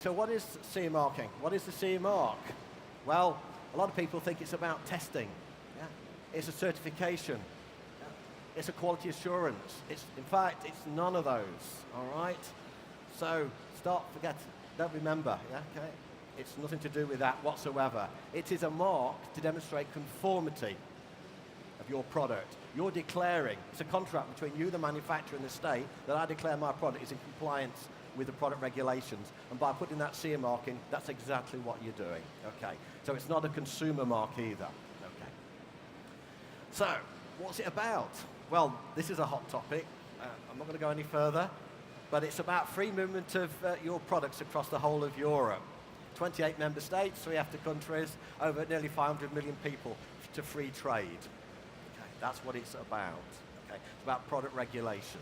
So what is CE marking? What is the CE mark? Well, a lot of people think it's about testing. Yeah? It's a certification. Yeah? It's a quality assurance. In fact, it's none of those, all right? So don't remember, yeah, okay? It's nothing to do with that whatsoever. It is a mark to demonstrate conformity of your product. You're declaring, it's a contract between you, the manufacturer, and the state, that I declare my product is in compliance with the product regulations. And by putting that CE marking, that's exactly what you're doing, okay? So it's not a consumer mark either, okay? So, what's it about? Well, this is a hot topic. I'm not going to go any further, but it's about free movement of your products across the whole of Europe. 28 member states, 3 EFTA countries, over nearly 500 million people to free trade. Okay, that's what it's about. Okay, it's about product regulation.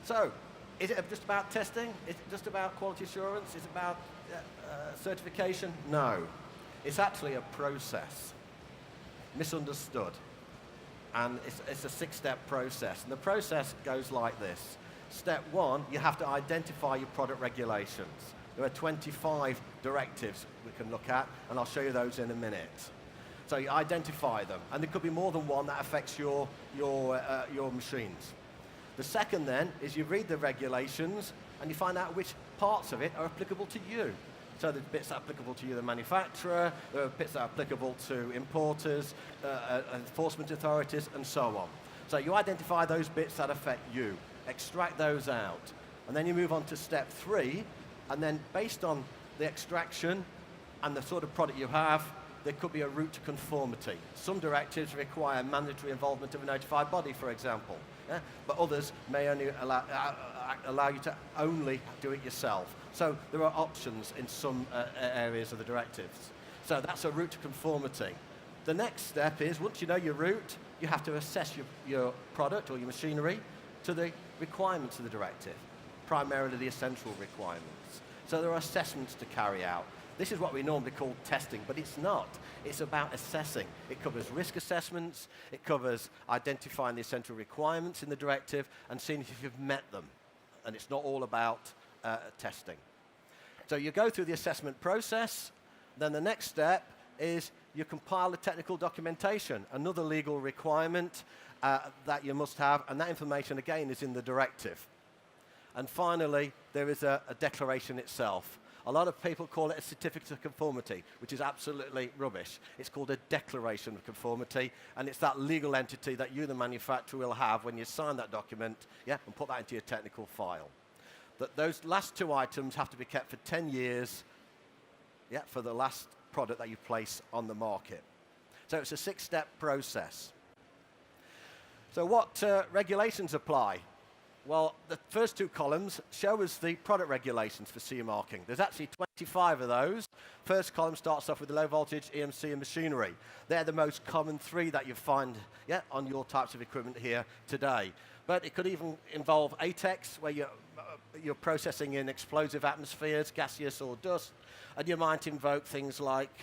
So, is it just about testing? Is it just about quality assurance? Is it about certification? No. It's actually a process. Misunderstood. And it's a 6-step process. And the process goes like this. Step 1, you have to identify your product regulations. There are 25 directives we can look at, and I'll show you those in a minute. So you identify them, and there could be more than one that affects your machines. The second then is you read the regulations and you find out which parts of it are applicable to you. So there's bits that are applicable to you, the manufacturer, there are bits that are applicable to importers, enforcement authorities, and so on. So you identify those bits that affect you, extract those out, and then you move on to step 3, and then based on the extraction and the sort of product you have, there could be a route to conformity. Some directives require mandatory involvement of a notified body, for example. Yeah? But others may only allow you to only do it yourself. So there are options in some areas of the directives. So that's a route to conformity. The next step is, once you know your route, you have to assess your product or your machinery to the requirements of the directive, primarily the essential requirements. So there are assessments to carry out. This is what we normally call testing, but it's not. It's about assessing. It covers risk assessments, it covers identifying the essential requirements in the directive and seeing if you've met them. And it's not all about testing. So you go through the assessment process, then the next step is you compile the technical documentation, another legal requirement that you must have, and that information again is in the directive. And finally, there is a declaration itself. A lot of people call it a certificate of conformity, which is absolutely rubbish. It's called a declaration of conformity, and it's that legal entity that you, the manufacturer, will have when you sign that document, yeah, and put that into your technical file. Those last 2 items have to be kept for 10 years, yeah, for the last product that you place on the market. So it's a 6-step process. So what regulations apply? Well, the first 2 columns show us the product regulations for CE marking. There's actually 25 of those. First column starts off with the low voltage, EMC, and machinery. They're the most common 3 that you find on your types of equipment here today. But it could even involve ATEX, where you're processing in explosive atmospheres, gaseous or dust, and you might invoke things like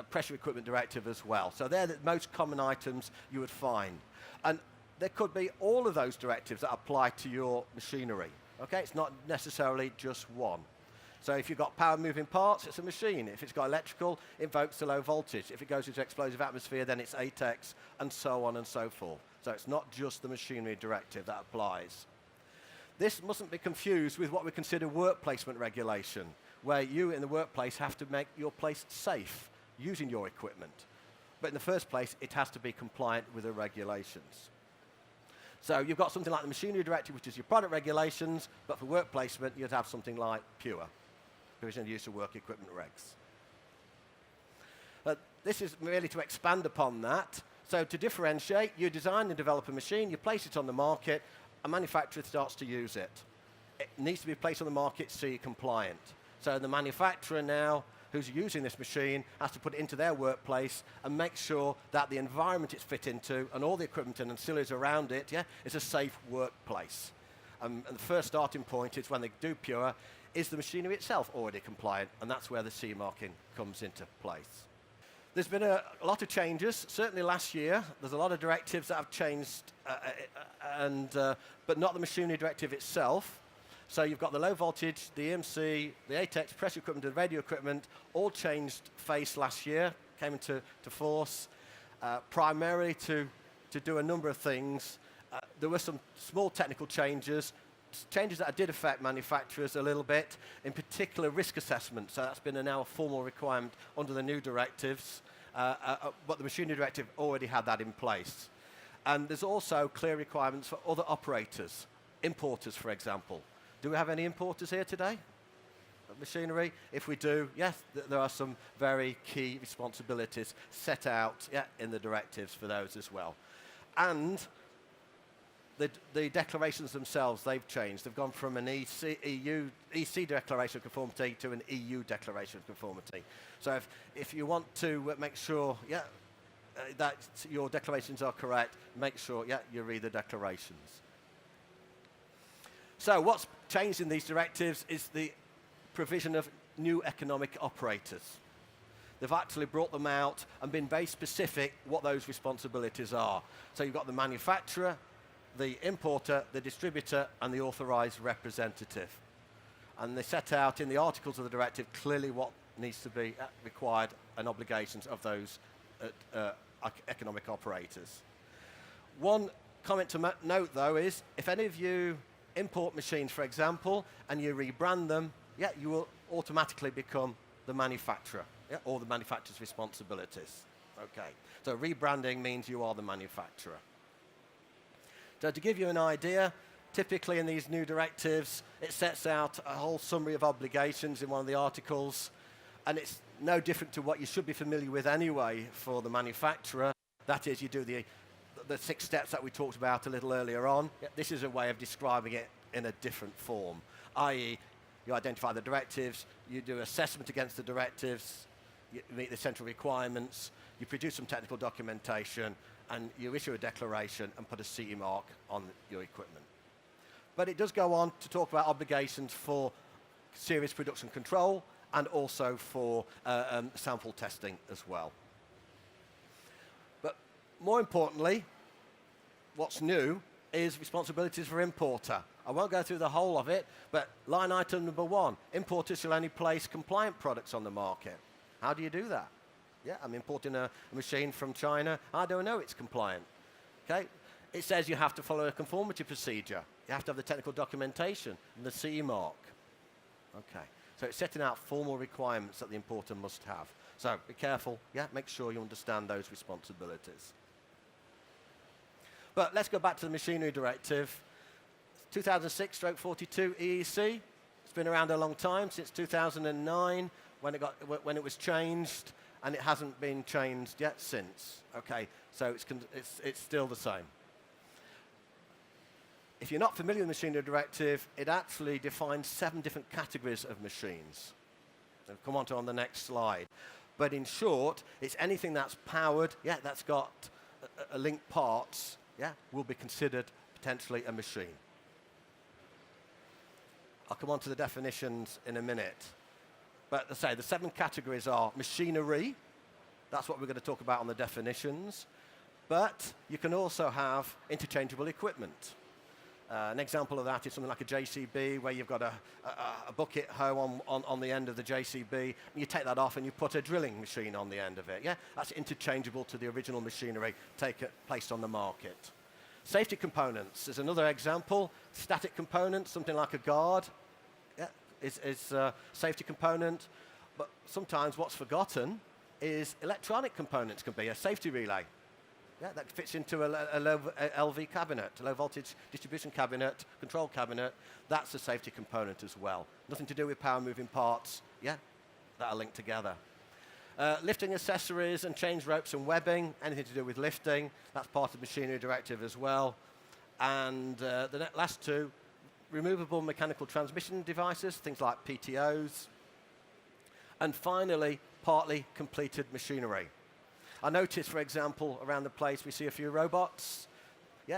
pressure equipment directive as well. So they're the most common items you would find. And there could be all of those directives that apply to your machinery. Okay, it's not necessarily just one. So if you've got power moving parts, it's a machine. If it's got electrical, it invokes the low voltage. If it goes into explosive atmosphere, then it's ATEX, and so on and so forth. So it's not just the machinery directive that applies. This mustn't be confused with what we consider work placement regulation, where you in the workplace have to make your place safe using your equipment. But in the first place, it has to be compliant with the regulations. So you've got something like the machinery directive, which is your product regulations, but for work placement, you'd have something like PURE, Provision of Use of Work Equipment Regs. This is merely to expand upon that. So to differentiate, you design and develop a machine, you place it on the market, a manufacturer starts to use it. It needs to be placed on the market CE compliant. So the manufacturer now, who's using this machine, has to put it into their workplace and make sure that the environment it's fit into and all the equipment and ancillaries around it, is a safe workplace. And the first starting point is when they do PURE, is the machinery itself already compliant? And that's where the CE marking comes into place. There's been a lot of changes, certainly last year. There's a lot of directives that have changed, but not the machinery directive itself. So you've got the low voltage, the EMC, the ATEX, pressure equipment, and radio equipment all changed face last year, came into force, primarily to do a number of things. There were some small technical changes that did affect manufacturers a little bit, in particular risk assessment. So that's been now a formal requirement under the new directives, but the machinery directive already had that in place. And there's also clear requirements for other operators, importers, for example. Do we have any importers here today of machinery? If we do, yes, there are some very key responsibilities set out in the directives for those as well. And the declarations themselves, they've changed. They've gone from an EC declaration of conformity to an EU declaration of conformity. So if you want to make sure that your declarations are correct, make sure you read the declarations. So what's changed in these directives is the provision of new economic operators. They've actually brought them out and been very specific what those responsibilities are. So you've got the manufacturer, the importer, the distributor, and the authorized representative. And they set out in the articles of the directive clearly what needs to be required and obligations of those economic operators. One comment to note, though, is if any of you import machines, for example, and you rebrand them, you will automatically become the manufacturer, or the manufacturer's responsibilities. Okay, so rebranding means you are the manufacturer. So to give you an idea, typically in these new directives, it sets out a whole summary of obligations in one of the articles, and it's no different to what you should be familiar with anyway for the manufacturer. That is, you do the 6 steps that we talked about a little earlier on. This is a way of describing it in a different form, i.e. you identify the directives, you do assessment against the directives, you meet the central requirements, you produce some technical documentation, and you issue a declaration and put a CE mark on your equipment. But it does go on to talk about obligations for serious production control and also for sample testing as well. But more importantly, what's new is responsibilities for importer. I won't go through the whole of it, but line item number 1, importers shall only place compliant products on the market. How do you do that? I'm importing a machine from China. I don't know it's compliant. Okay? It says you have to follow a conformity procedure. You have to have the technical documentation and the CE mark. Okay. So it's setting out formal requirements that the importer must have. So be careful. Make sure you understand those responsibilities. But let's go back to the machinery directive. 2006/42 EEC. It's been around a long time, since 2009 when it was changed, and it hasn't been changed yet since. Okay, so it's still the same. If you're not familiar with the machinery directive, it actually defines 7 different categories of machines. I'll come on to on the next slide. But in short, it's anything that's powered, that's got linked parts, will be considered potentially a machine. I'll come on to the definitions in a minute. But as I say, the 7 categories are machinery. That's what we're going to talk about on the definitions. But you can also have interchangeable equipment. An example of that is something like a JCB, where you've got a bucket hoe on the end of the JCB, and you take that off and you put a drilling machine on the end of it. That's interchangeable to the original machinery placed on the market. Safety components is another example. Static components, something like a guard, is a safety component. But sometimes what's forgotten is electronic components can be a safety relay. That fits into a low LV cabinet, a low voltage distribution cabinet, control cabinet. That's a safety component as well. Nothing to do with power moving parts, that are linked together. Lifting accessories and chains, ropes and webbing, anything to do with lifting, that's part of the machinery directive as well. And the last 2, removable mechanical transmission devices, things like PTOs. And finally, partly completed machinery. I notice, for example, around the place we see a few robots. They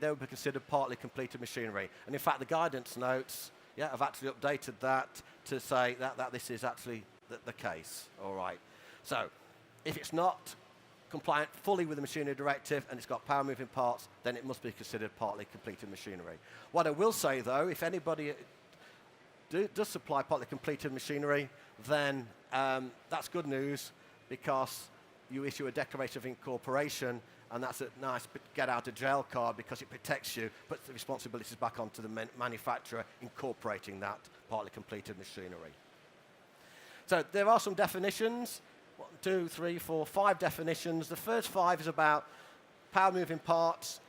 would be considered partly completed machinery. And in fact, the guidance notes, I've actually updated that to say that this is actually the case. All right. So if it's not compliant fully with the machinery directive and it's got power moving parts, then it must be considered partly completed machinery. What I will say though, if anybody does supply partly completed machinery, then that's good news because you issue a declaration of incorporation and that's a nice get out of jail card because it protects you, puts the responsibilities back onto the manufacturer incorporating that partly completed machinery. So there are some definitions. 1, 2, 3, 4, 5 definitions. The first 5 is about power moving parts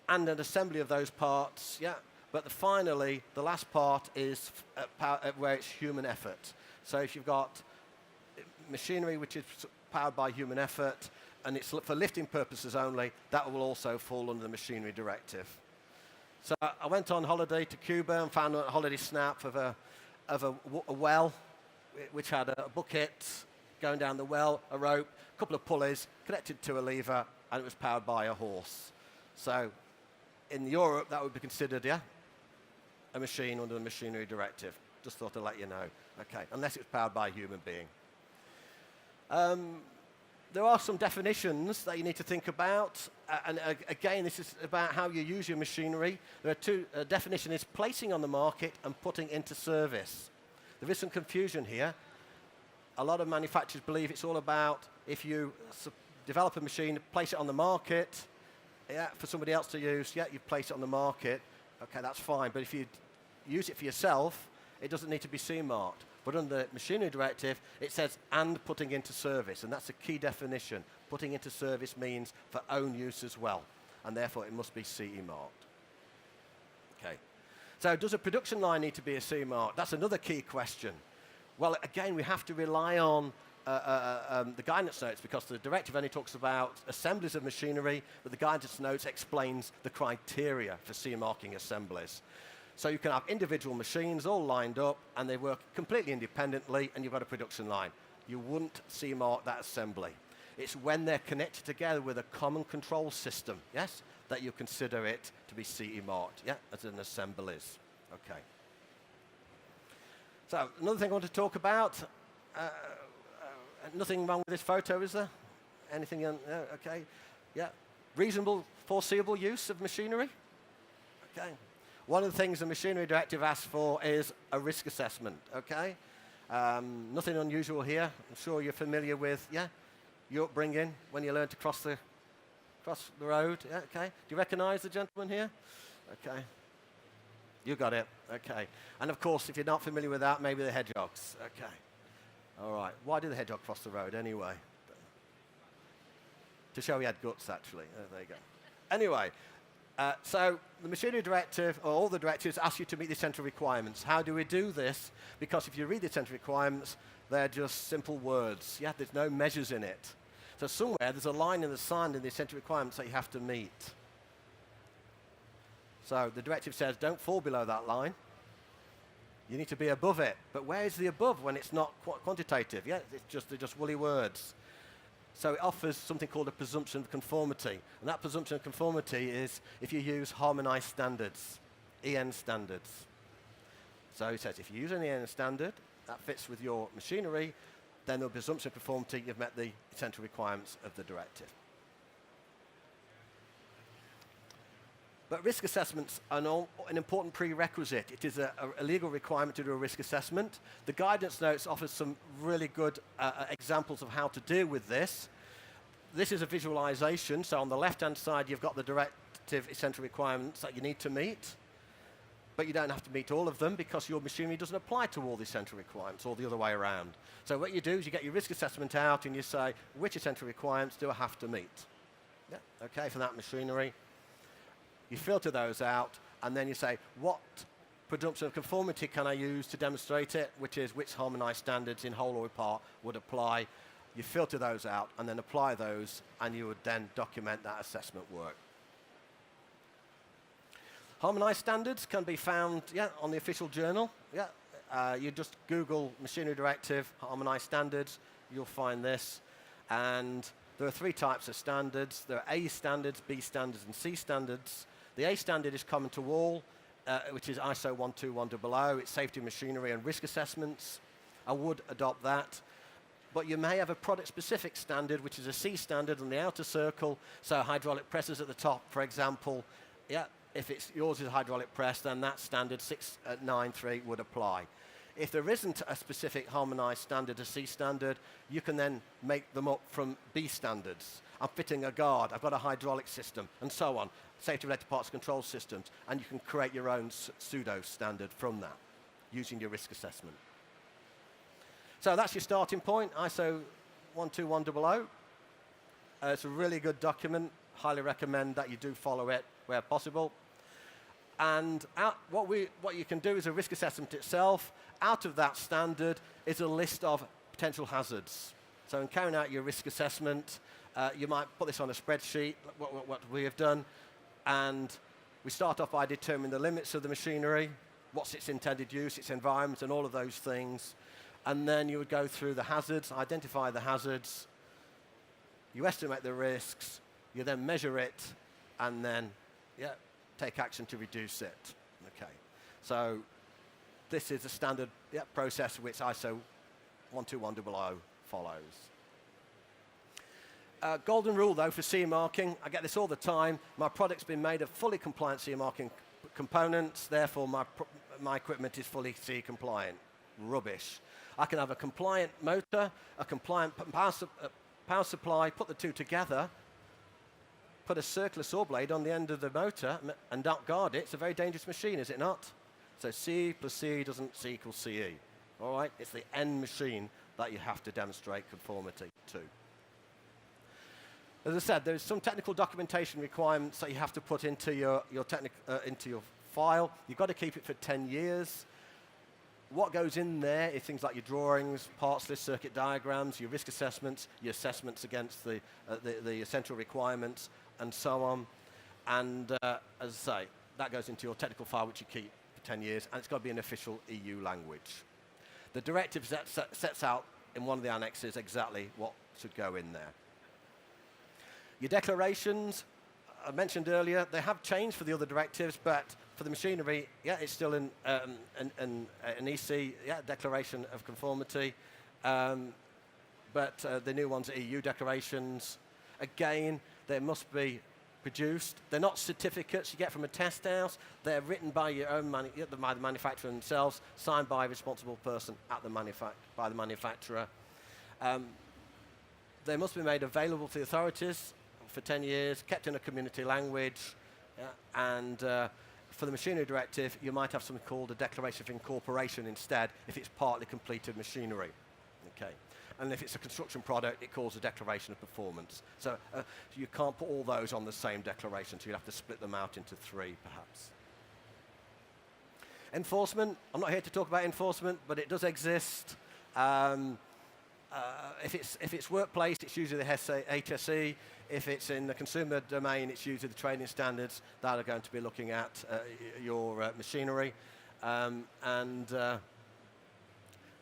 and an assembly of those parts, yeah. But finally, the last part is where it's human effort. So if you've got machinery which is powered by human effort and it's for lifting purposes only, that will also fall under the machinery directive. So I went on holiday to Cuba and found a holiday snap of a well which had a bucket going down the well, a rope, a couple of pulleys connected to a lever, and it was powered by a horse. So in Europe, that would be considered, yeah, a machine under the machinery directive. Just thought I'd let you know. Okay, unless it's powered by a human being. There are some definitions that you need to think about. And again, this is about how you use your machinery. There are two. Definition is placing on the market and putting into service. There is some confusion here. A lot of manufacturers believe it's all about if you develop a machine, place it on the market, yeah, for somebody else to use, yeah, you place it on the market. Okay, that's fine. But if you use it for yourself, it doesn't need to be CE-marked. But under the machinery directive, it says and putting into service, and that's a key definition. Putting into service means for own use as well, and therefore it must be CE-marked. Okay. So does a production line need to be a CE-marked? That's another key question. Well, again, we have to rely on the guidance notes because the directive only talks about assemblies of machinery, but the guidance notes explains the criteria for CE-marking assemblies. So you can have individual machines all lined up and they work completely independently and you've got a production line. You wouldn't CE-mark that assembly. It's when they're connected together with a common control system, yes, that you consider it to be CE-marked, yeah, as an assembly is. Okay. So another thing I want to talk about, nothing wrong with this photo, is there? Anything, okay, yeah. Reasonable, foreseeable use of machinery, okay. One of the things the machinery directive asks for is a risk assessment, okay? Nothing unusual here. I'm sure you're familiar with, yeah, your upbringing when you learn to cross the road, yeah, okay? Do you recognize the gentleman here? Okay. You got it, okay. And of course, if you're not familiar with that, maybe the hedgehogs, okay. All right, why did the hedgehog cross the road anyway? To show he had guts, actually. Oh, there you go. Anyway, so the machinery directive, or all the directives, ask you to meet the essential requirements. How do we do this? Because if you read the essential requirements, they're just simple words. Yeah, there's no measures in it. So somewhere there's a line in the sand in the essential requirements that you have to meet. So the directive says don't fall below that line. You need to be above it. But where is the above when it's not quantitative? Yeah, they're just woolly words. So it offers something called a presumption of conformity. And that presumption of conformity is if you use harmonized standards, EN standards. So it says if you use an EN standard that fits with your machinery, then the presumption of conformity, you've met the essential requirements of the directive. But risk assessments are an important prerequisite. It is a legal requirement to do a risk assessment. The guidance notes offers some really good examples of how to deal with this. This is a visualization. So on the left-hand side, you've got the directive essential requirements that you need to meet. But you don't have to meet all of them because your machinery doesn't apply to all the essential requirements or the other way around. So what you do is you get your risk assessment out and you say, which essential requirements do I have to meet? Yeah, okay, for that machinery. You filter those out, and then you say, what presumption of conformity can I use to demonstrate it, which is which harmonized standards in whole or in part would apply. You filter those out, and then apply those, and you would then document that assessment work. Harmonized standards can be found, yeah, on the official journal. Yeah, you just Google machinery directive, harmonized standards, you'll find this. And there are 3 types of standards. There are A standards, B standards, and C standards. The A standard is common to all, which is ISO 12100. It's safety machinery and risk assessments. I would adopt that. but you may have a product-specific standard, which is a C standard on the outer circle, so hydraulic presses at the top, for example. Yeah, if yours is a hydraulic press, then that standard 693 would apply. If there isn't a specific harmonized standard, a C standard, you can then make them up from B standards. I'm fitting a guard, I've got a hydraulic system, and so on. Safety-related parts control systems, and you can create your own pseudo standard from that, using your risk assessment. So that's your starting point, ISO 12100. It's a really good document. Highly recommend that you do follow it where possible. And what you can do is a risk assessment itself. Out of that standard is a list of potential hazards. So in carrying out your risk assessment, you might put this on a spreadsheet, what we have done, and we start off by determining the limits of the machinery, what's its intended use, its environment, and all of those things. And then you would go through the hazards, identify the hazards, you estimate the risks, you then measure it, and then take action to reduce it. Okay. So this is a standard process which ISO 12100 follows. Golden rule, though, for CE marking. I get this all the time. My product's been made of fully compliant CE marking components, therefore my equipment is fully CE compliant. Rubbish. I can have a compliant motor, a compliant power supply, put the two together, put a circular saw blade on the end of the motor and not guard it. It's a very dangerous machine, is it not? So C plus C doesn't C equal CE. All right? It's the end machine that you have to demonstrate conformity to. As I said, there's some technical documentation requirements that you have to put into your file. You've got to keep it for 10 years. What goes in there is things like your drawings, parts list, circuit diagrams, your risk assessments, your assessments against the essential requirements, and so on. And as I say, that goes into your technical file, which you keep for 10 years, and it's got to be an official EU language. The directive sets out in one of the annexes exactly what should go in there. Your declarations, I mentioned earlier, they have changed for the other directives, but for the machinery, it's still an EC, declaration of conformity. But the new ones are EU declarations. Again, they must be produced. They're not certificates you get from a test house. They're written by your own by the manufacturer themselves, signed by a responsible person at the by the manufacturer. They must be made available to the authorities for 10 years, kept in a community language, and for the machinery directive, you might have something called a declaration of incorporation instead if it's partly completed machinery. Okay. And if it's a construction product, it calls a declaration of performance. So you can't put all those on the same declaration, so you'd have to split them out into 3, perhaps. Enforcement. I'm not here to talk about enforcement, but it does exist. If it's workplace, it's usually the HSE. If it's in the consumer domain, it's usually the trading standards that are going to be looking at your machinery.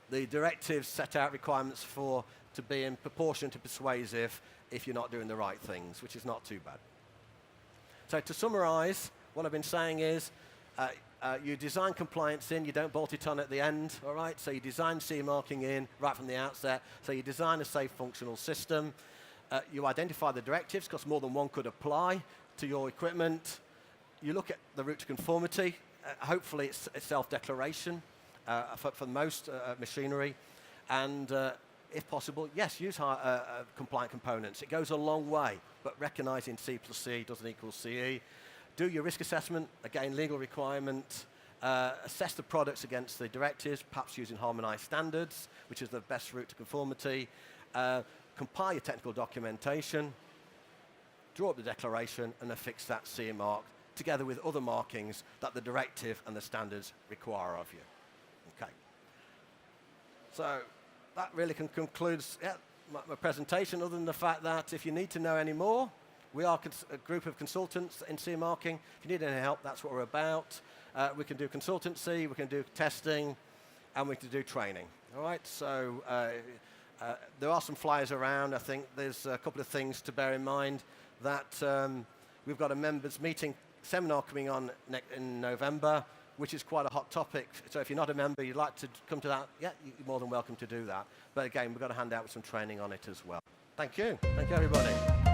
The directives set out requirements to be in proportion to persuasive if you're not doing the right things, which is not too bad. So to summarize, what I've been saying is you design compliance in, you don't bolt it on at the end, all right? So you design CE marking in right from the outset. So you design a safe functional system. You identify the directives, because more than one could apply to your equipment. You look at the route to conformity. Hopefully it's self-declaration for most machinery. And if possible, yes, use compliant components. It goes a long way, but recognizing C plus C doesn't equal CE. Do your risk assessment, again, legal requirement. Assess the products against the directives, perhaps using harmonized standards, which is the best route to conformity. Compile your technical documentation, draw up the declaration, and affix that CE mark together with other markings that the directive and the standards require of you. Okay. So that really concludes my presentation, other than the fact that if you need to know any more, we are a group of consultants in CE marking. If you need any help, that's what we're about. We can do consultancy, we can do testing, and we can do training. All right, so there are some flyers around. I think there's a couple of things to bear in mind. That we've got a members meeting seminar coming on in November. which is quite a hot topic. So if you're not a member, you'd like to come to that, yeah, you're more than welcome to do that. But again, we've got a handout with some training on it as well. Thank you. Thank you, everybody.